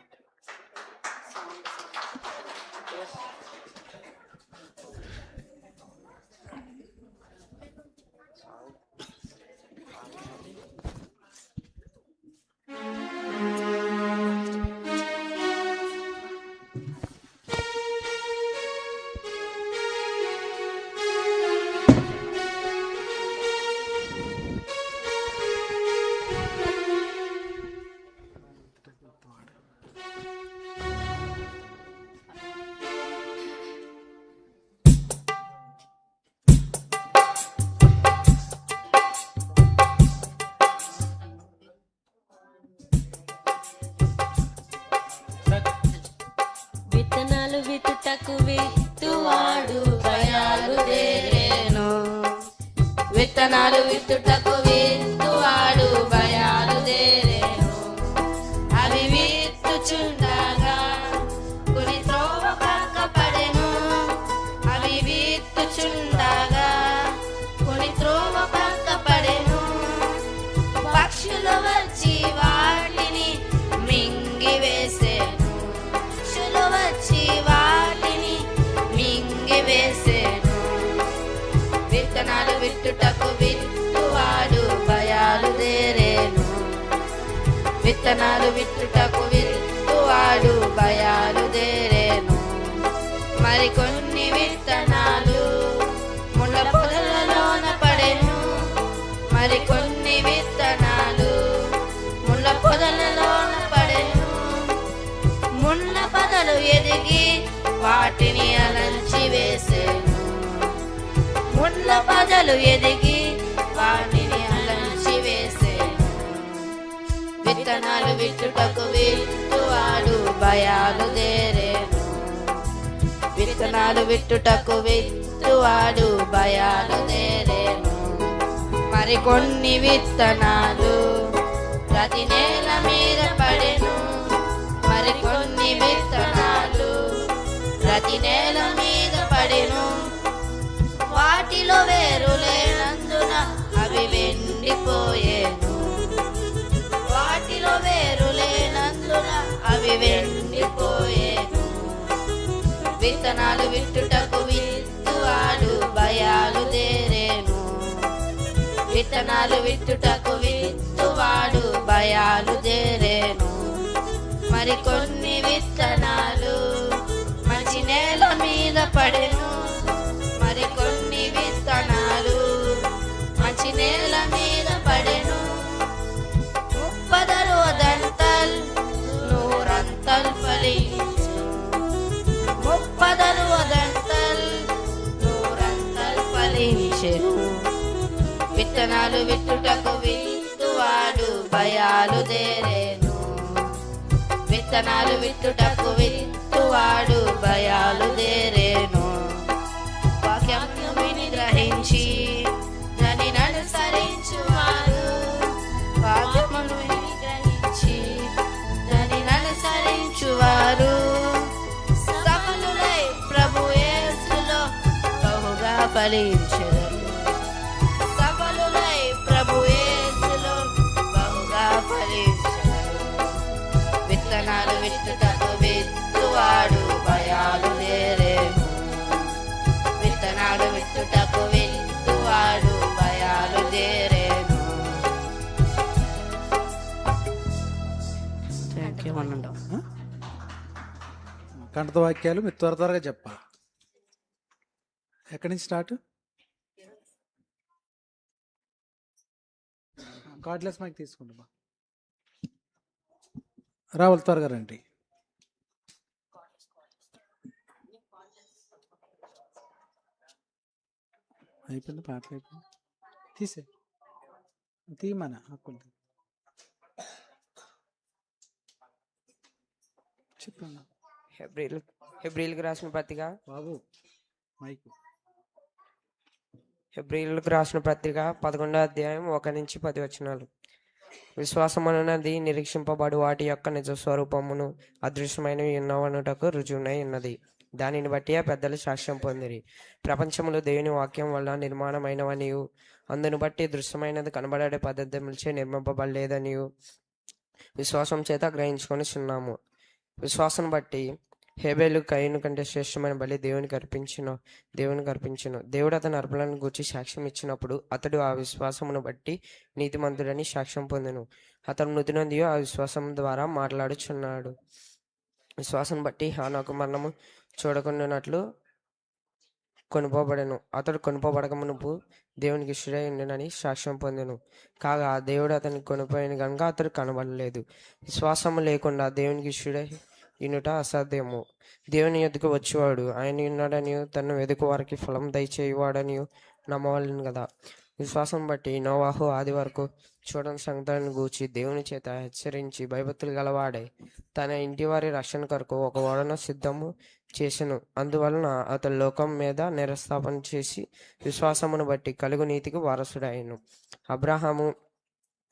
విత్తనాలు విత్తుటకు విత్తువాడు బయలుదేరేను. విత్తనాలు విత్తుటకు విత్తువాడు బయలుదేరేను. అవి విత్తుచుండగా కొన్ని త్రోవ పక్క పడెను. అవి విత్తుచుండగా కొన్ని త్రోవ పక్క పడెను. పక్షులు వచ్చి వాటిని మింగివేసేను. పక్షులు వచ్చి వాటిని మింగివేసేను. విత్తనాలు విత్తుటకు విత్తువాడు బయలుదేరేను. విత్తనాలు విత్తుటకు విత్తువాడు బయలుదేరేను. మరికొన్ని విత్తనాలు ముళ్ళ పొదలలోన పడెను. మరికొన్ని విత్తనాలు ముళ్ళ పొదలలోన పడెను. ముళ్ళ పొదలు ఎదిగి వాటిని అలంచి వేసేను. ముళ్ళ పొదలు ఎదిగి వాటిని అలంచి వేసేను. విత్తనాలు విత్తుటకు విత్తువాడు బయలుదేరేను. విత్తనాలు విత్తుటకు విత్తువాడు బయలుదేరేను. మరికొన్ని విత్తనాలు ప్రతి నేల మీద పడెను. మరికొన్ని విత్తనాలు ప్రతి నేల మీద పడెను. వాటిలో వేరు లేనందున అవి వెండిపోయేను. విత్తనాలు విత్తుటకు విత్తువాడు బయలుదేరేను. విత్తనాలు విత్తుటకు విత్తువాడు బయలుదేరేను. మరికొన్ని విత్తనాలు మంచి నేల మీద పడెను. మరికొన్ని విత్తనాలు మంచి నేల మీద పడెను. 30 100 ఫలించును. 30 100 ఫలించెను. విత్తనాలు విత్తుటకు విత్తువాడు బయలుదేరేను. విత్తనాలు విత్తుటకు విత్తువాడు బయలుదేరేను. వాక్యమును విని గ్రహించి దానిని అనుసరించువారు. వాక్యమును విని గ్రహించి దానిని అనుసరించువారు సఫలులై ప్రభు యేసులో బహుగా ఫలించెదరు. సఫలులై ప్రభు యేసులో బహుగా ఫలించెదరు. విత్తనాలు విత్తుటకు విత్తువాడు బయలుదేరేను. విత్తనాలు విత్తుటకు విత్తువాడు బయలుదేరేను. ఇంకేమన్నా కంటత వాక్యాలు మీరు త్వర త్వరగా చెప్పాలి. ఎక్కడి నుంచి స్టార్ట్? కార్డ్లెస్ మైక్ తీసుకుంటా. రావాలి త్వరగా రండి. అయిపోయింది, పాటలు అయిపోయింది. తీసే తీయమన హక్కులు చెప్పండి హెబ్రీలకు రాసిన పత్రిక బాబు మైక్. హెబ్రీలకు రాసిన పత్రిక 11వ అధ్యాయం 1 నుంచి 10 వచనాలు. విశ్వాసం అనున్నది నిరీక్షింపబడు వాటి యొక్క నిజ స్వరూపమును అదృశ్యమైనవి ఉన్నవనుటకు రుజువునై ఉన్నది. దానిని బట్టి ఆ పెద్దలు సాక్ష్యం పొందిరి. ప్రపంచములు దేవుని వాక్యం వల్ల నిర్మాణమైనవనియు అందును బట్టి దృశ్యమైనది కనబడే పద్ధతులచే నిర్మింపబడలేదనియు విశ్వాసం చేత గ్రహించుకొని చిన్నాము. విశ్వాసం బట్టి హేబేలు కయీను కంటే శ్రేష్టమైన బలి దేవునికి అర్పించును. దేవుడు అతని అర్పణలను గూర్చి సాక్ష్యం ఇచ్చినప్పుడు అతడు ఆ విశ్వాసమును బట్టి నీతిమంతుడని సాక్ష్యం పొందెను. అతను మృతి నొంది ఆ విశ్వాసం ద్వారా మాట్లాడుచున్నాడు. విశ్వాసం బట్టి హానోకు మరణము చూడకుండానట్లు కొనుపోబడెను. అతడు కొనుపోబడక మునుపు దేవునికి ఇష్టడై ఉండెనని సాక్ష్యం పొందెను. కాగా దేవుడు అతన్ని కొనిపోయిన కనుక అతడు కనబడలేదు. విశ్వాసము లేకుండా దేవునికి ఇష్టడై ఇనుట అసాధ్యము. దేవుని ఎదుకు వచ్చేవాడు ఆయన ఉన్నాడనియు తను వెదుకు వారికి ఫలం దయచేయవాడనియు నమ్మవలను కదా. విశ్వాసం బట్టి నోవాహు ఆది వరకు చూడని సంగతులను గూర్చి దేవుని చేత హెచ్చరించి భయభక్తులు గలవాడే తన ఇంటి వారి రక్షణ కొరకు ఒక ఓడను సిద్ధము చేసెను. అందువలన అతడు లోకం మీద నిరస్థాపన చేసి విశ్వాసమును బట్టి కలుగు నీతికి వారసుడాయను. అబ్రహాము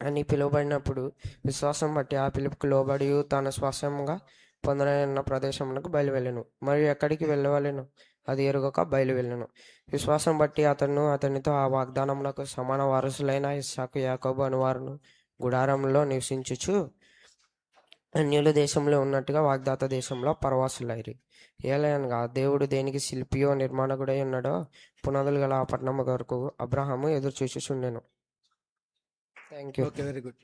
అని పిలువబడినప్పుడు విశ్వాసం బట్టి ఆ పిలుపుకు లోబడి తన స్వాస్యముగా పొందనున్న ప్రదేశమునకు బయలువెళ్ళెను. మరియు ఎక్కడికి వెళ్ళవలెను అది ఎరుగక బయలువెళ్ళెను. విశ్వాసం బట్టి అతనితో ఆ వాగ్దానమునకు సమాన వారసులైన ఇస్సాకు యాకోబు అనువారును గుడారంలో నివసించుచు అన్యుల దేశంలో ఉన్నట్టుగా వాగ్దాత దేశంలో పరవాసులైరి. ఏలయనగా దేవుడు దేనికి శిల్పియో నిర్మాణకుడై ఉన్నాడో పునాదులు గల ఆ పట్టణము వరకు అబ్రహాము ఎదురు చూచుచుండెను. Thank you. Okay, very good.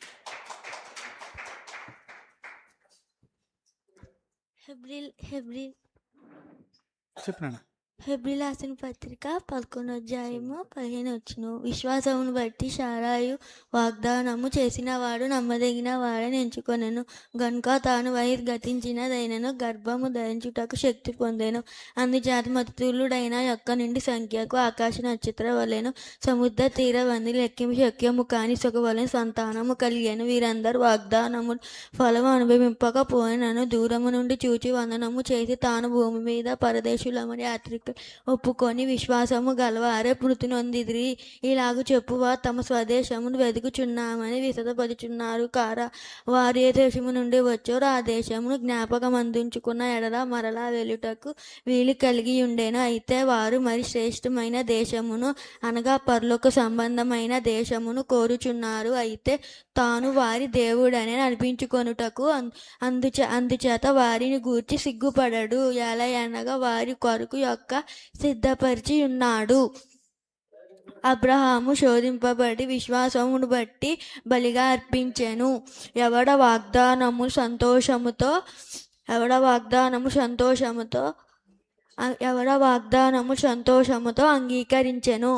చెప్పినా హెబ్రీలు రాసిన పత్రిక 11వ అధ్యాయము 15 వచ్చును. విశ్వాసమును బట్టి శారాయు వాగ్దానము చేసిన వాడు నమ్మదగిన వాడని ఎంచుకొనెను గనుక తాను వయసు గతించినదైనను గర్భము ధరించుటకు శక్తి పొందెను. అందుచేత మృతులుడైన యొక్క నుండి సంఖ్యకు ఆకాశ నక్షత్ర వలెను సముద్ర తీర వంది లెక్కింపు శక్యము కాని సుఖవలె సంతానము కలిగాను. వీరందరూ వాగ్దానము ఫలము అనుభవింపకపోయినను దూరము నుండి చూచి వందనము చేసి తాను భూమి మీద పరదేశులమని యాత్రిక ఒప్పుకొని విశ్వాసము గలవారే మృతి నొందిదిరి. ఇలాగ చెప్పువా తమ స్వదేశమును వెతుకుచున్నామని విసదపడుచున్నారు కారా. వారు ఏ దేశము నుండి వచ్చారో ఆ దేశమును జ్ఞాపకం అందించుకున్న ఎడల మరలా వెలుటకు వీలు కలిగి ఉండేను. అయితే వారు మరి శ్రేష్టమైన దేశమును అనగా పరలోక సంబంధమైన దేశమును కోరుచున్నారు. అయితే తాను వారి దేవుడని అనిపించుకొనుటకు అందుచేత వారిని గూర్చి సిగ్గుపడడు. ఎలా అనగా వారి కొరకు యొక్క సిద్ధపరిచి ఉన్నాడు. అబ్రహాము శోధింపబడి విశ్వాసమును బట్టి బలిగా అర్పించెను. ఎవడ వాగ్దానము సంతోషముతో అంగీకరించెను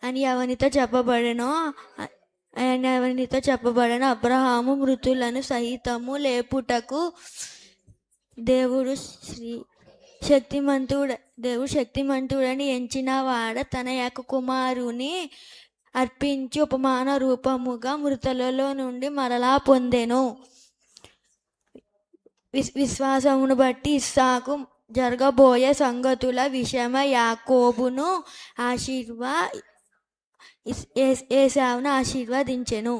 అని ఎవనితో చెప్పబడెను. అబ్రహాము మృతులను సహితము లేపుటకు దేవుడు శక్తిమంతుడని ఎంచిన వాడ తన యొక్క కుమారుని అర్పించి ఉపమాన రూపముగా మృతులలో నుండి మరలా పొందెను. విశ్వాసమును బట్టి ఇస్సాకు జరగబోయే సంగతుల విషయమై యాకోబును ఏశావును ఆశీర్వదించెను.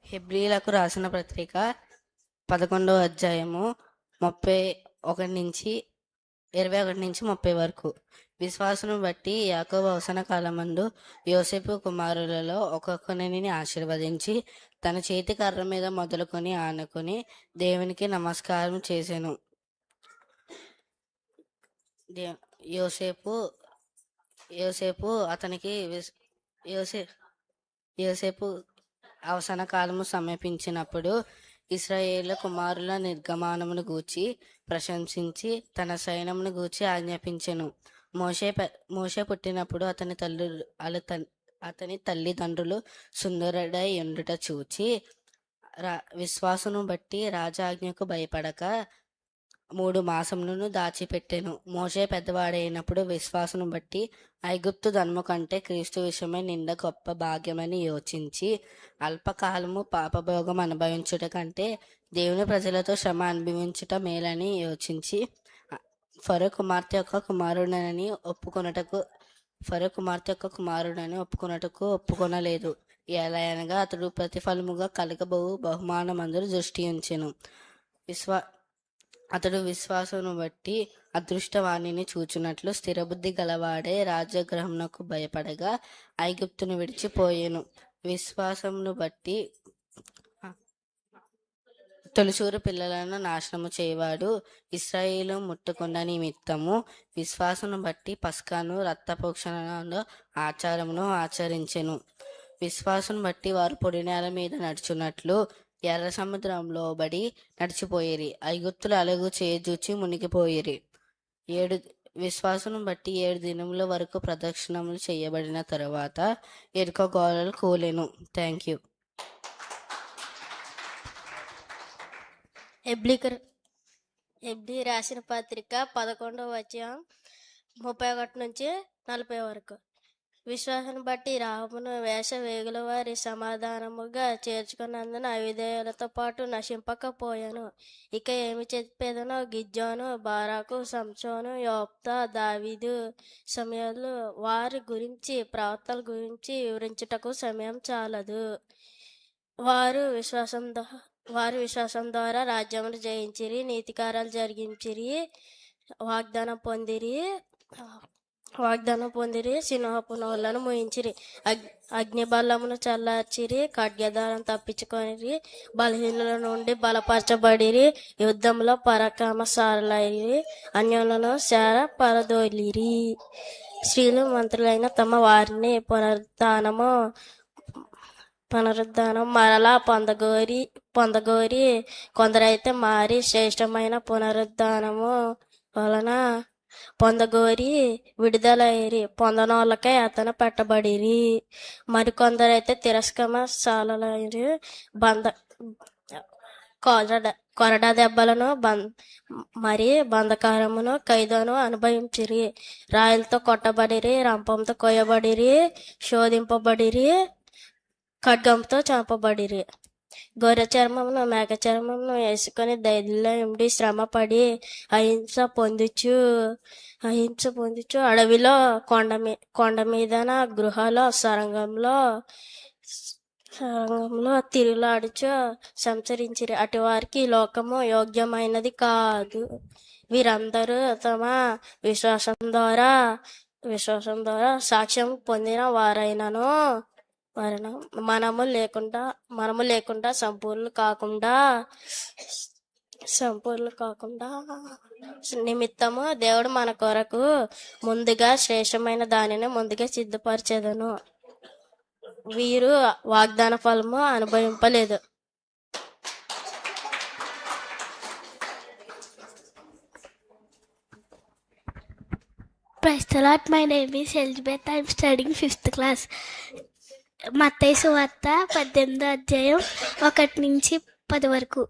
హెబ్రీలకు రాసిన పత్రిక 11వ అధ్యాయము 21 నుంచి 30 వరకు. విశ్వాసను బట్టి యాకోబు అవసర కాలమందు యోసేపు కుమారులలో ఒక్కొక్కనిని ఆశీర్వదించి తన చేతి కర్ర మీద మొదలుకొని ఆనుకొని దేవునికి నమస్కారం చేసెను. యోసేపు అవసర కాలము సమీపించినప్పుడు ఇశ్రాయేలు కుమారుల నిర్గమానమును గూర్చి ప్రశంసించి తన సైన్యమును గూర్చి ఆజ్ఞాపించెను. మోషే పుట్టినప్పుడు అతని తల్లిదండ్రులు సుందరుడై ఉండుట చూచి విశ్వాసను బట్టి రాజాజ్ఞకు భయపడక 3 మాసములను దాచిపెట్టెను. మోషే పెద్దవాడైనప్పుడు విశ్వాసను బట్టి ఐగుప్తు ధనము కంటే క్రీస్తు విషయమై నింద గొప్ప భాగ్యమని యోచించి అల్పకాలము పాపభోగం అనుభవించుట కంటే దేవుని ప్రజలతో శ్రమ అనుభవించుట మేలని యోచించి ఫరో కుమార్తె యొక్క కుమారుడని ఒప్పుకొనుటకు ఒప్పుకొనలేదు. ఎలా అనగా అతడు ప్రతిఫలముగా కలగబోవు బహుమానమందు దృష్టి ఉంచెను. అతడు విశ్వాసమును బట్టి అదృష్టవాణిని చూచున్నట్లు స్థిరబుద్ధి గలవాడే రాజగృహమునకు భయపడగా ఐగుప్తును విడిచిపోయెను. విశ్వాసమును బట్టి తొలిచూరు పిల్లలను నాశనము చేయవాడు ఇశ్రాయేలు ముట్టుకున్న నిమిత్తము విశ్వాసమును బట్టి పస్కాను రక్తప్రోక్షణ ఆచారమును ఆచరించెను. విశ్వాసమును బట్టి వారు పొడి నేల మీద నడుచున్నట్లు ఎర్ర సముద్రంలో బడి నడిచిపోయిరి. ఐగుప్తులు అలగు చేజూచి మునిగిపోయిరి. విశ్వాసను బట్టి 7 దినముల వరకు ప్రదక్షిణములు చేయబడిన తరువాత ఎరుక గోడలు కూలెను. Thank you. హెబ్రీ రాసిన పత్రిక 11వ అధ్యాయం 31 నుంచి 40 వరకు. విశ్వాసాన్ని బట్టి రాహబును వేషవేగుల వారి సమాధానముగా చేర్చుకున్నందున అవిధేయులతో పాటు నశింపకపోయాను. ఇక ఏమి చెప్పేదనో గిద్యోను, బారాకు, సంసోను, యోప్తా, దావీదు, సమూయేలు వారి గురించి ప్రవక్తల గురించి వివరించుటకు సమయం చాలదు. వారు విశ్వాసం ద్వారా రాజ్యమును జయించిరి, నీతికార్యాలు జరిగించిరి, వాగ్దానం పొందిరి, సింహపు నోళ్లను మూయించిరి, అగ్నిబల్లమును చల్లార్చిరి, ఖడ్గదారం తప్పించుకొనిరి, బలహీనుల నుండి బలపరచబడిరి, యుద్ధంలో పరాక్రమశాలులైరి, అన్యులను శార పరదోలిరి. స్త్రీలు మంత్రులైన తమ వారిని పునరుద్ధానం మరలా పొందగోరి కొందరైతే మారి శ్రేష్టమైన పునరుద్ధానము వలన పొందగోరి విడుదలైరి, పొందనోళ్ళకై అతను పెట్టబడిరి. మరికొందరైతే తిరస్కమశాలైరి, కొరడ దెబ్బలను మరి బంధకారమును ఖైదును అనుభవించిరి, రాయలతో కొట్టబడిరి, రంపంతో కొయ్యబడిరి, శోధింపబడిరి, ఖడ్గంతో చంపబడిరి. గొర్రె చర్మమును మేక చర్మమును వేసుకొని ధైర్యంలో ఉండి శ్రమపడి అహింస పొందుచు అడవిలో కొండ మీదన గృహలో సొరంగంలో తిరుగులాడుచు సంచరించిరి. అటు వారికి లోకము యోగ్యమైనది కాదు. వీరందరూ తమ విశ్వాసం ద్వారా సాక్ష్యం పొందిన వారైనను మనము లేకుండా సంపూర్ణ కాకుండా నిమిత్తము దేవుడు మన కొరకు ముందుగా శ్రేష్టమైన దానిని ముందుగా సిద్ధపరిచేదను. వీరు వాగ్దాన ఫలము అనుభవింపలేదు. Praise the Lord. My name is Elizabeth. I am studying 5th class. మత్తయి సువార్త 18వ అధ్యాయం 1-10 వరకు.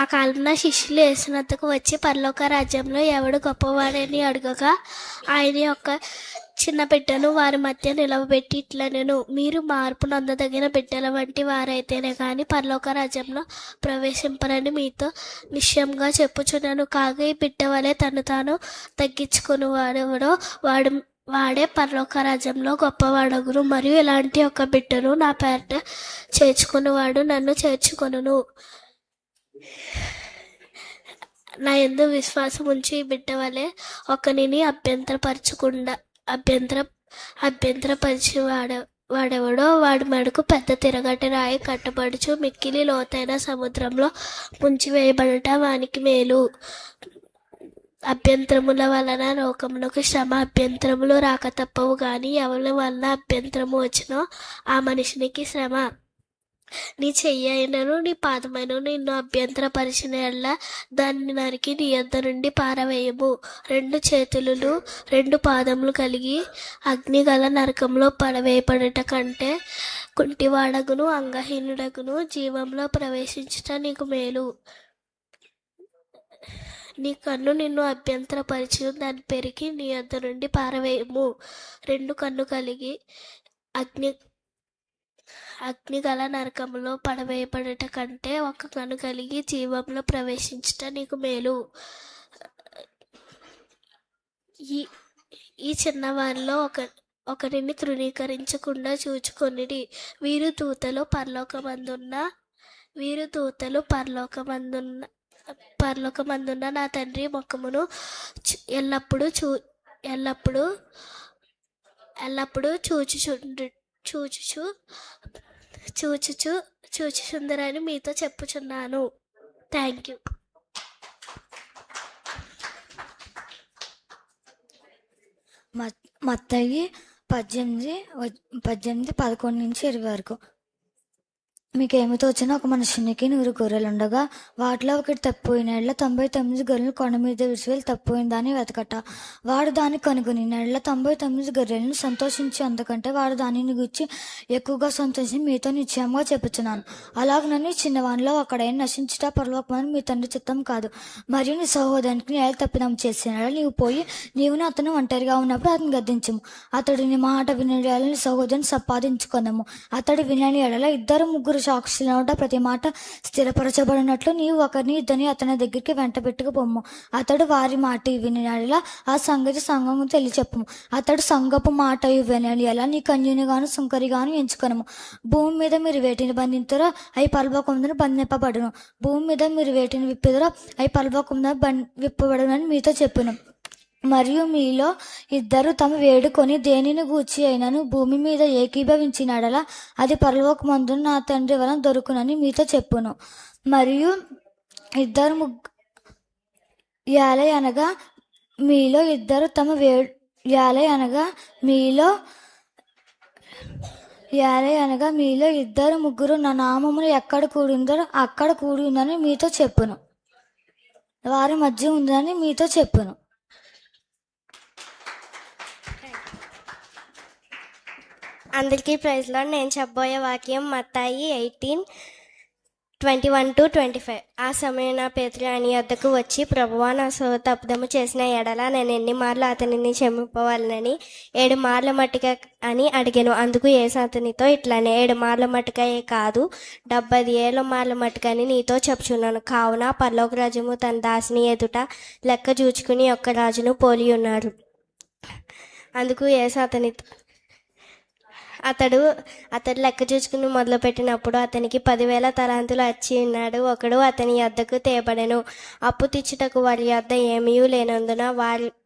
ఆ కాలంలో శిష్యులు యేసునద్దకు వచ్చి పరలోక రాజ్యంలో ఎవడు గొప్పవాడని అడగగా ఆయన యొక్క చిన్న బిడ్డను వారి మధ్య నిలవబెట్టి ఇట్లనెను, మీరు మార్పు నొందదగిన బిడ్డల వంటి వారైతేనే కానీ పరలోక రాజ్యంలో ప్రవేశింపరని మీతో నిశ్చయంగా చెప్పుచున్నాను. కాగా ఈ బిడ్డ వలె తను తాను తగ్గించుకుని వాడే పరలోక రాజ్యంలో గొప్పవాడగును. మరియు ఇలాంటి ఒక బిడ్డను నా పేరట చేర్చుకునేవాడు నన్ను చేర్చుకొనును. నా యందు విశ్వాసం ఉంచి ఈ బిడ్డ వలె ఒకనిని అభ్యంతరపరిచి వాడెవడో వాడి మెడకు పెద్ద తిరగటి రాయి కట్టబడుచు మిక్కిలి లోతైన సముద్రంలో ముంచివేయబడట వానికి మేలు. అభ్యంతరముల వలన లోకమునకు శ్రమ, అభ్యంతరములు రాక తప్పవు కానీ ఎవరి వలన అభ్యంతరము వచ్చినో ఆ మనిషినికి శ్రమ. నీ చెయ్యి అయినను నీ పాదమైనను నిన్ను అభ్యంతరపరిచిన యెడల దాన్ని నరికి నీ యొద్ద నుండి పారవేయము. 2 చేతులు 2 పాదములు కలిగి అగ్నిగల నరకంలో పడవేయబడట కంటే కుంటివాడగును అంగహీనుడగును జీవంలో ప్రవేశించుట నీకు మేలు. నీ కన్ను నిన్ను అభ్యంతరపరిచి దాన్ని పెరిగి నీ యొద్ద నుండి పారవేయము. 2 కన్ను కలిగి అగ్నిగల నరకంలో పడవేయబడట కంటే 1 కన్ను కలిగి జీవంలో ప్రవేశించుట నీకు మేలు. ఈ చిన్నవారిలో ఒకరిని తృణీకరించకుండా చూచుకొనిడి. వీరు దూతలు పరలోకమందున్న నా తండ్రి ముఖమును ఎల్లప్పుడూ చూచుచుందరని మీతో చెప్పుచున్నాను. Thank you. మత్తయి 18:11-20 వరకు. మీకేమి తోచినా ఒక మనుషునికి 100 గొర్రెలు ఉండగా వాటిలో ఒకటి తప్పిపోయిన యెడల 99 గొర్రెలను కొండ మీద విడిచివేసి తప్పిపోయిన దాన్ని వెతకట. వాడు దాన్ని కనుగొని యెడల 99 గొర్రెలను సంతోషించి అందుకంటే వాడు దానిని గురించి ఎక్కువగా సంతోషించి మీతో నిశ్చయంగా చెప్పుచున్నాను. అలాగనని చిన్నవానిలో ఒకడైనా నశించుట పరలోకమని మీ తండ్రి చిత్తం కాదు. మరియు నీ సహోదరునికి నేల తప్పిదం చేసిన యెడల నీవు పోయి నీవును అతను ఒంటరిగా ఉన్నప్పుడు అతను గద్దించము. అతడు నీ మాట వినని యెడల నీ సహోదరుని సంపాదించుకొనము. అతడు వినని యెడల 2-3 సాక్షుల ప్రతి మాట స్థిరపరచబడినట్లు నీవు ఒకరిని ఇద్దరిని అతని దగ్గరికి వెంట పెట్టుకుపోము. అతడు వారి మాట వినలా ఆ సంగతి సంఘము తెలియచెప్పము. అతడు సంఘపు మాట వినలా నీ కన్యునిగాను సుంకరిగాను ఎంచుకొనము. భూమి మీద మీరు వేటిని బంధింతురో అవి పరలోకమున బంధింపబడును. భూమి మీద మీరు వేటిని విప్పుదురో అవి పరలోకమున విప్పబడునని మీతో చెప్పును. మరియు మీలో 2 తమ వేడుకొని దేనిని గూర్చి అయినను భూమి మీద ఏకీభవించినడలా అది పరలోకమందున నా తండ్రి వలన దొరుకునని మీతో చెప్పును. మరియు 2 అనగా మీలో 2 తమ అనగా మీలో 2-3 నా నామమును ఎక్కడ కూడిందో అక్కడ కూడి ఉందని మీతో చెప్పును. వారి మధ్య ఉందని మీతో చెప్పును. అందరికీ ప్రైజ్ లార్డ్. నేను చెప్పబోయే వాక్యం మత్తాయి 18:21-25. ఆ సమయం నా పేతురు ఆయన యొద్దకు వచ్చి, ప్రభువా, నా తప్పుదము చేసిన ఎడల నేను ఎన్ని మార్లు అతనిని క్షమింపవాలనని 7 మార్ల మట్టుగా అని అడిగాను. అందుకు యేసు అతనితో ఇట్లానే 7 మార్ల మట్టుగా కాదు 77 మార్ల మట్టుకని నీతో చెప్పుచున్నాను. కావున పరలోక రాజ్యము తన దాసిని ఎదుట లెక్క చూచుకుని ఒక్క రాజును పోలి ఉన్నారు. అందుకు యేసు అతడు లెక్క చూసుకుని మొదలుపెట్టినప్పుడు అతనికి 10,000 తలాంతులు వచ్చి ఉన్నాడు. ఒకడు అతని యొద్దకు తేబడెను. అప్పు తీర్చుటకు వారి యొద్ద ఏమీ లేనందున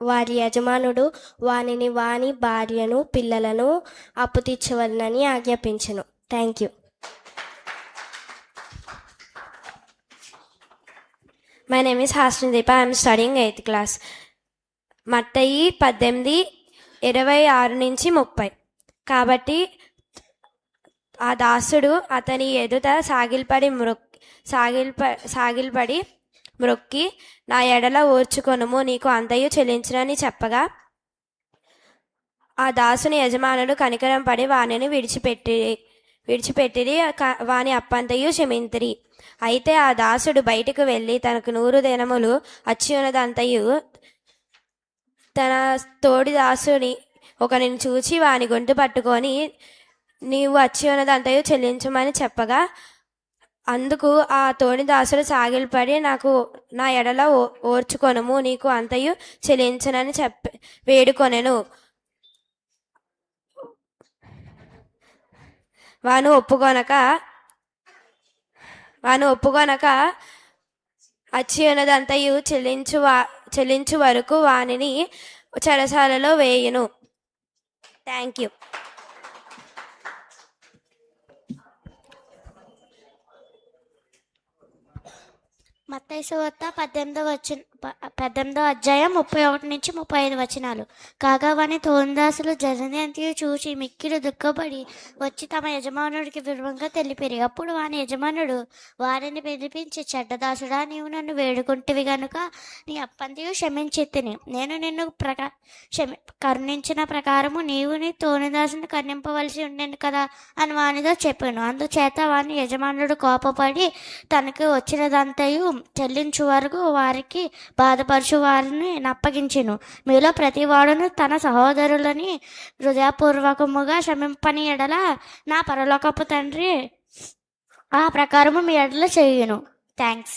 వారి యజమానుడు వానిని వాని భార్యను పిల్లలను అప్పు తీర్చవలనని ఆజ్ఞాపించెను. Thank you. My name is Hasnideepa. I'm studying 8th class. మత్తయి 18:26-30. కాబట్టి ఆ దాసుడు అతని ఎదుట సాగిల్పడి మ్రొక్కి, నా ఎడల ఓర్చుకొనుము, నీకు అంతయు చెల్లించునని చెప్పగా ఆ దాసుని యజమానుడు కనికరం పడి వానిని విడిచిపెట్టిరి వాని అప్పంతయు క్షమింతిరి. అయితే ఆ దాసుడు బయటకు వెళ్ళి తనకు 100 దినములు వచ్చి ఉన్నదంతయు తన తోడి దాసుని ఒకరిని చూచి వాని గొంతు పట్టుకొని, నీవు వచ్చి ఉన్నదంతయు చెల్లించమని చెప్పగా అందుకు ఆ తోడి దాసుడు సాగిలపడి, నా ఎడల ఓర్చుకొనుము, నీకు అంతయు చెల్లించనని వేడుకొనెను. వాను ఒప్పుకొనక వచ్చి ఉన్నదంతయు చెల్లించు వరకు వానిని చెరసాలలో వేయును. Thank you. మత్తయి సువార్త 18వ అధ్యాయం 31-35 వచనాలు. కాగా వాని తోందాసులు జననంతయు చూచి మిక్కిలి దుఃఖపడి వచ్చి తమ యజమానుడికి వివరంగా తెలిపిరి. అప్పుడు వాని యజమానుడు వారిని పిలిపించి, చెడ్డదాసుడా, నీవు నన్ను వేడుకుంటివి గనుక నీ అప్పంతయు క్షమించితిని. నేను నిన్ను కరుణించిన ప్రకారము నీవు నీ తోనిదాసుని కరుణింపవలసి ఉండేను కదా అని వానితో చెప్పాను. అందుచేత వాని యజమానుడు కోపపడి తనకు వచ్చినదంతయు చెల్లించు వరకు వారికి బాధపరచు వారిని అప్పగించెను. మీలో ప్రతి వాడును తన సహోదరులని హృదయపూర్వకముగా క్షమింపని ఎడల నా పరలోకపు తండ్రి ఆ ప్రకారము మీ ఎడల చేయును. థ్యాంక్స్.